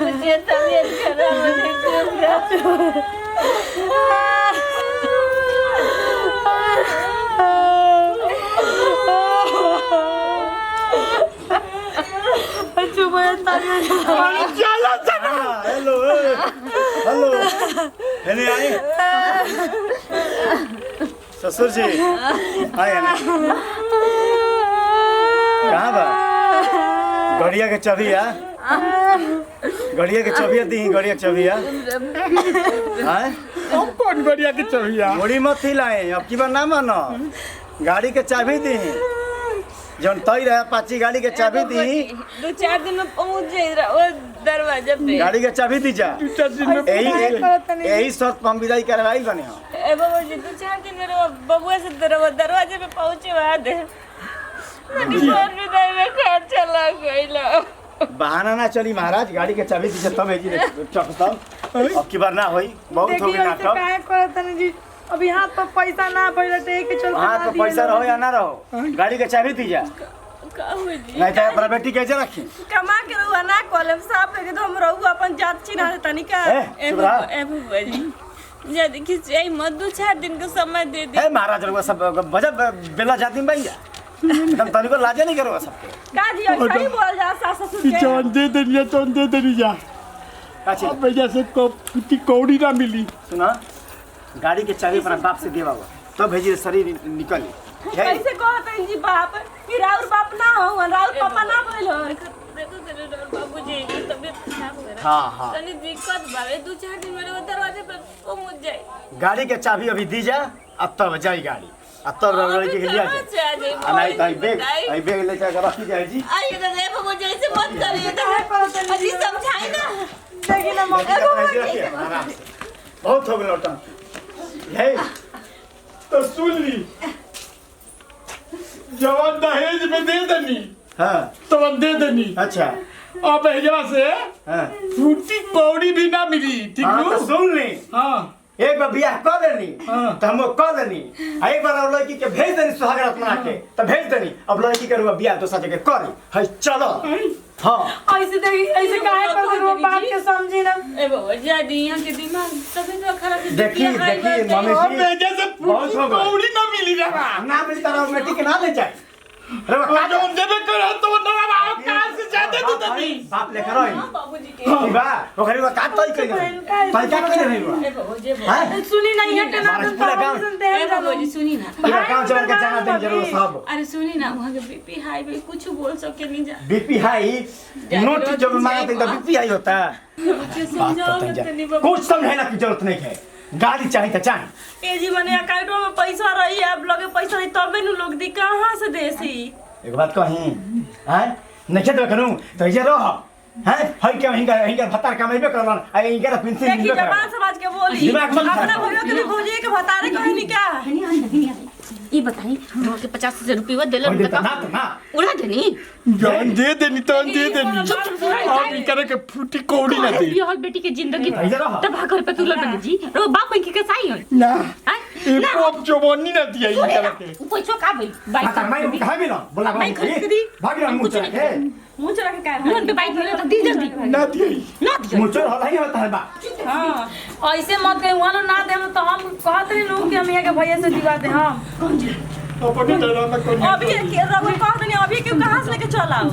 मुझे तबीयत खराब होने हेलो हेलो हेलो आए ससुर जी आए ना कहाँ बा गड़िया के चबिया गड़िया के चबिया दी गड़िया के चबिया कौन गड़िया के चबिया गोड़ी मत ही लाए अब की बार ना मानो गाड़ी के चाबी दी जौन तय रहा पाची गाड़ी के चाबी दी 2-4 दिन में पहुंच जाए वो दरवाजा पे गाड़ी के चाबी दी जा यही शर्त हम विदाई करवाई बने हम ए बाबू जी 2-4 दिन में बबुआ से दरवाजे पे पहुंचे बाद विदाई में खर्चा लग गइला बहाना ना चली महाराज गाड़ी के चाबी दीजिए तब भेजी चकतम अब की बार ना होई बहुत हो गई नाटक काहे करत नहीं जी अभी हाथ पर पैसा ना भइल टे के चल हां तो पैसा रहो या ना रहो गाड़ी के चाबी दीजिए का हो जी नहीं तो अपना बेटी कैसे रखी कमा के रहुआ ना कॉलेज साहब के तो हम रहू अपन जात चिन्हा तनी का ए बाबू जी जा देखिए ए मत 2-4 दिन का समय दे दे ए महाराज लोग सब बजब बेला जाती बन जा एकदम तनिको लाजे नहीं करो सबके का जी सही बोल जा सास ससुर के जान दे देनी जा अच्छा अब वजह से फूटी कौड़ी ना मिली सुना गाड़ी के चाबी अपना बाप से देवा हुआ तो भेजी शरीर निकली कैसे कहत हैं जी बाप कि राउर बाप ना हो राउर पापा ना भइल हो देखो तेरे बाबू जी तबीयत खराब हो रहा है हाँ हाँ तनी दिक्कत बावे 2-4 दिन में वो दरवाजे पे पहुंच जाए गाड़ी के चाबी अभी दी जा अब तब जाई गाड़ी अब तब रगड़ के लिया जाए नहीं तो आई बैग ले जाकर रखी जाए जी आइए तो दे बाबू जी ऐसे मत करिए तो अजी समझाई ना देखी ना बहुत हो गया लौटा है तो सुन ली जवान दहेज में दे देनी हाँ तो दे देनी अच्छा अब एजवा से हाँ फूटी कौड़ी भी ना मिली ठीक हाँ तो है सुन ली हाँ एक बार बियाह कर देनी हाँ। तो हम कर देनी एक बार अब लड़की के भेज देनी सुहागरात मना के तो भेज देनी अब लड़की के रुआ बियाह दूसरा जगह करी है चलो हाँ ऐसे देखी ऐसे काहे कर रहुआ बात के समझी ना ए बाबू जी यहाँ के दिमाग तबीयत खराब है देखी देखी मम्मी अब जी एजवा से बहुत हो फूटी गया। कौड़ी ना मिली रहा ना मिली तरह बेटी के ना ले जाए अरे वो जो देवे करा तो ना आओ कहां से ज्यादा दे देनी बाप लेकर आई बाबू जी के ई बा ओकरी वो काट तई कइले तई का कइले नहीं बा ए बाबू जी हां सुनी नहीं है के ना महाराज पूरा गाँव- दे ए बाबू जी सुनी ना पूरा गांव जवान के जाना दे जरूर सब अरे सुनी ना वहाँ के बीपी हाई भी कुछ बोल सके नहीं जा बीपी हाई नोट जब मांगते तो बीपी हाई होता है मुझे बात समझाओ तो जा तनी बाबू कुछ समझाने की जरूरत नहीं है गाड़ी चाहिए तो चाहिए ए जी मने अकाउंट में पैसा रही अब लगे पैसा नहीं तबे नु लोग दी कहां से देसी एक बात कही हैं नहीं तो करूं तो ये रहो हैं हई के हिंगा भतार कमाइबे करलन आ हिंगा पेंशन देखी मिलबे जबान करलन समाज के बोली दिमाग मत अपना खराब भइयो के भौजी के बतारे कहीं नहीं क्या ये बताई हम के 50,000 रुपया देले कोई देता ना तो ना उड़ा देनी जान दे देनी तो दे देनी अब इकरे के फूटी कौड़ी ना दे ये हॉल बेटी के जिंदगी इधर रहो। तब घर पे तू लड़ जी रो बाप की के साई हो ना हां एक अब जवानी ना दिया इकरे के पैसा का भाई बाइक भतार मैं कहा भी ना बोला बाइक खरीद दी। भाग ना मुझे के मुंह चला के मन पे बाइक ले तो दी जल्दी ना दिया ना दियो मुझे होला ही होता है बा हां ऐसे मत कहीं वालो ना दे तो हम कहत नहीं लोग कि हम यहाँ के भैया से दिवा दे हम अपनी तरह ना कोई अभी के रहुआ कहत नहीं अभी के कहां से लेके चल आओ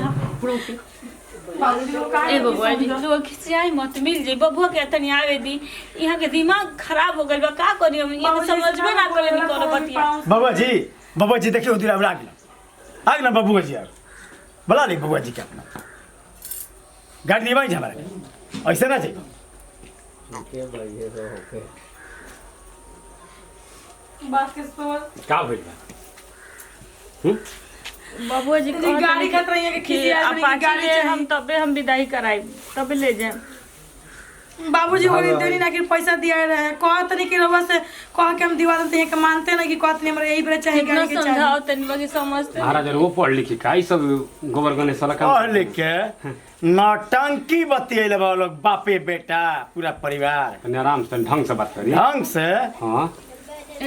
ए बबुआ जी लोग खिसियाई मत मिल जे बबुआ के तनी आवे दी यहाँ के दिमाग खराब हो गइल बा का करी हम ये समझबे ना करे नी करो बतिया बाबा जी देखिए उधर आग ना बाबू जी आग बुला ली बाबू जी के अपना गाड़ी दीवाई हमारे ऐसे ना चाहिए बात के सोच का भइल बा बबुआ जी जी गाड़ी खतरा यहाँ के खिसिया हम तबे हम विदाई कराई तबे ले जाए बाबूजी वो देनी ना कि पैसा दिया रहे कह तनी कि रवा से कह के हम दिवा देते हैं कि मानते ना कि कहतनी हमरा यही बेरे चाहिए कितना गाड़ी के चाहिए समझाओ तनी बाकी समझते महाराज वो पढ़ लिखी का ई सब गोबर गणेश वाला काम पढ़ लिख के नौटंकी बतियले बा लोग बापे बेटा पूरा परिवार तनी आराम से ढंग से बात करी ढंग से हां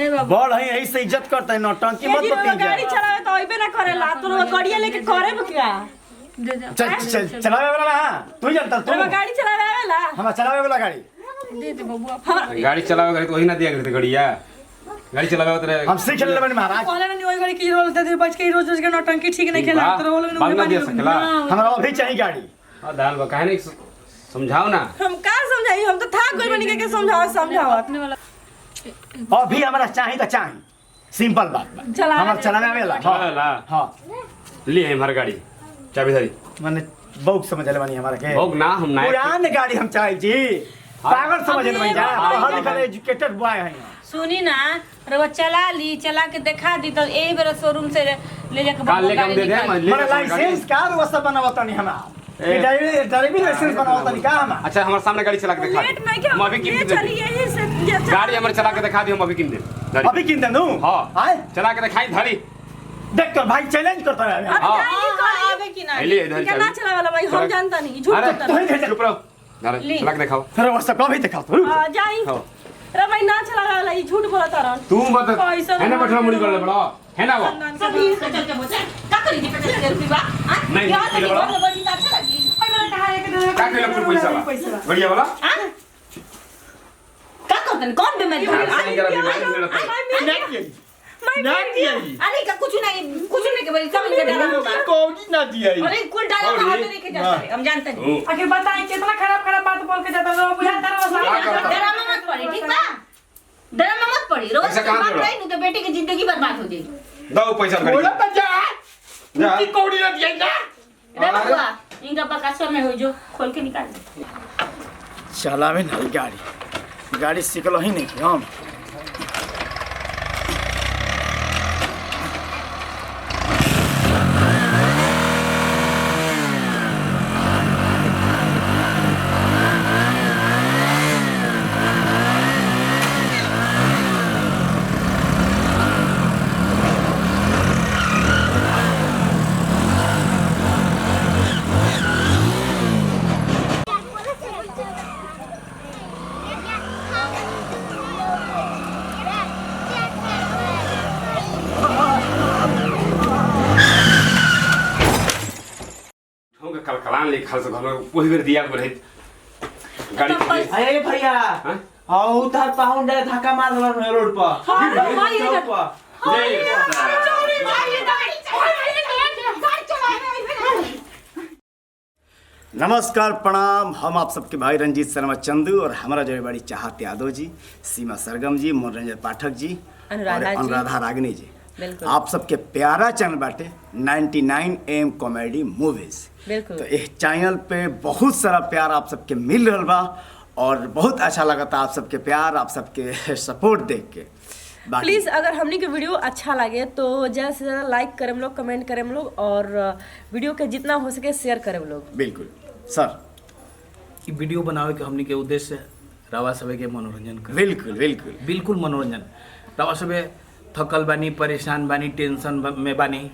ए बाबू बड़ है यही से इज्जत करता है नौटंकी मत बतिया गाड़ी चलावे तो अइबे ना करेला तो लोग गाड़िया लेके करे क्या दे दे चल चल चलावे वाला ना तू जानता तू रवा गाड़ी चलावे आवेला हम चलावे वाला गाड़ी दे दे बाबू गाड़ी चलावे तो वही ना दिया करते गड़िया गाड़ी चलावे तो हम सीख ले बने महाराज कहले ना ओई गाड़ी की रोल दे बच के रोज रोज के नौटंकी ठीक नहीं खेला तो रोल बाल ना दिया सकला हमरा अभी चाहिए गाड़ी हां दाल बा काहे नहीं समझाओ ना हम का समझाई हम तो थाक गइल बनी के समझाओ अपने वाला अभी हमरा चाहिए तो चाहिए सिंपल बात बा चलावे हमरा चलावे वाला चला हां ले हमार गाड़ी चाबी धरी माने बहुत समझ ले बनी हमारा के भोग ना हम ना पुरान गाड़ी हम चाहिए जी पागल समझ ले बनी जा अभी पढ़ा लिखा एजुकेटेड बॉय है सुनी ना रवा चला ली चला के दिखा दी तो यही बेरा शोरूम से ले जाके काल लेके हम दे दे माने लाइसेंस कार वो सब बनावता नहीं हमारा ड्राइविंग लाइसेंस बनावता नहीं का हमारा अच्छा हमारे सामने गाड़ी चला के दिखा लेट नहीं क्या हम अभी किन दे चली यही से गाड़ी हमारे चला के दिखा दी हम अभी किन दे अभी किन दे दूं हां आए चला के दिखाई धरी देख कर भाई चैलेंज करता है अब हाँ। जाई आवे कि ना ले इधर क्या ना चल चला वाला भाई हम जानता नहीं झूठ अरे बोलता नहीं चुप रहो अरे चला के दिखाओ फिर वो सब कभी दिखा तू जाई हाँ। रे भाई ना चला वाला ये झूठ बोलता रहन तू मत पैसा है ना बैठना मुड़ी कर ले बड़ा है ना वो सभी चल चल बोल का करी दे 50,000 रुपया हां नहीं, क्या नहीं, लगी बोलो। बोल बड़ी अच्छा लगी ओए वाला कहा है कि का कहला पूरा पैसा बा बढ़िया वाला हां का करतन कौन बीमारी नहीं करा बीमारी में रहता अरे का कुछ नहीं के भाई समझ के डाला होगा कोई ना दिया अरे कुल डाला तो हाथ लेके जाता है हम जानते हैं आखिर बताएं कितना खराब बात बोल के जाता है बुझा तारा क्या करता? डरामा मत पड़ी ठीक बा डरामा मत पड़ी रोज ऐसा से कहाँ बात जोड़ा? रही नहीं तो बेटे की जिंदगी बर्बाद हो जाएगी दो पैसा बोला खरीद तो जा जा। की कौड़ी ना दिया जा रे बबुआ इनका बकासवा में हो जो खोल के निकाल दे चलावे नहीं गाड़ी गाड़ी सीखलो ही नहीं हम हम कल कलान ले खाल से घर में वही बेर दिया को रहे गाड़ी खरीद। अरे भैया हाँ? हाँ उधर पाउंड धक्का मार रहा है रोड पर हाँ, भाई, रोड इधर। पर। नमस्कार प्रणाम हम आप सबके भाई रंजीत शर्मा चंदू और हमारा जो बड़ी चाहत यादव जी सीमा सरगम जी मनोरंजन पाठक जी अनुराधा और जी। अनुराधा रागिनी जी बिल्कुल। आप सबके प्यारा चैनल बाटे 99 AM कॉमेडी मूवीज बिल्कुल। तो इस चैनल पे बहुत सारा प्यार आप सबके मिल रहा बा और बहुत अच्छा लगा था आप सबके प्यार आप सबके सपोर्ट देख के बाकी प्लीज अगर हमनी के वीडियो अच्छा लगे तो ज्यादा से ज्यादा लाइक करें लोग कमेंट करें लोग और वीडियो के जितना हो सके शेयर करें लोग बिल्कुल सर ई वीडियो बनावे के हमनी के उद्देश्य रवा सभे के मनोरंजन कर बिल्कुल बिल्कुल बिल्कुल मनोरंजन रवा सभे थकल बानी परेशान बानी टेंशन में बानी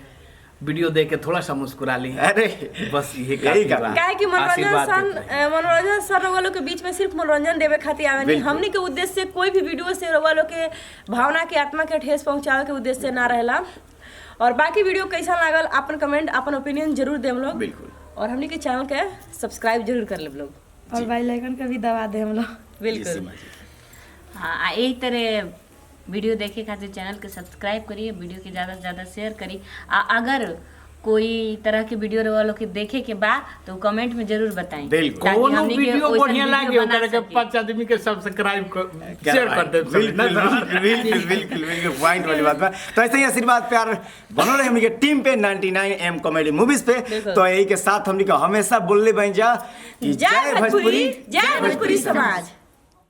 वीडियो देख के थोड़ा सा मुस्कुरा ली अरे बस यही यही काफी करना। बा। काहे कि आशीर्वाद देते हैं। मनोरंजन सर वालों के बीच में सिर्फ मनोरंजन देवे खातिर आवे नहीं बिल्कुल। हमनी के उद्देश्य से कोई भी वीडियो से वालों के भावना के आत्मा के ठेस पहुंचावे के उद्देश्य से ना रहेला और बाकी वीडियो कैसा लागल अपन कमेंट अपन ओपिनियन जरूर देम लोग बिल्कुल और हमनी के चैनल के सब्सक्राइब जरूर कर ले लोग और बेल आइकन का भी दबा दे हम लोग बिल्कुल हाँ यही तरह वीडियो देखे खातिर चैनल के सब्सक्राइब करिए वीडियो के ज़्यादा से ज़्यादा शेयर करिए अगर कोई तरह के वीडियो वालों के देखे के बा तो कमेंट में जरूर बताएं बिल्कुल। ताकि कोनो हमनी के वीडियो वैसन बढ़िया वीडियो लागे बना ओकरा के सकी। 5 आदमी के सब्सक्राइब क्या शेयर बात कर दे बिल्कुल बिल्कुल बिल्कुल बिल्कुल पॉइंट वाली बात बा तो ऐसे ही आशीर्वाद प्यार बनो रहे हमनी के टीम पे 99 AM कॉमेडी मूवीज पे बिल्कुल। तो यही के साथ हमनी के हमेशा बोलले बन जा कि जय भोजपुरी जय भोजपुरी समाज।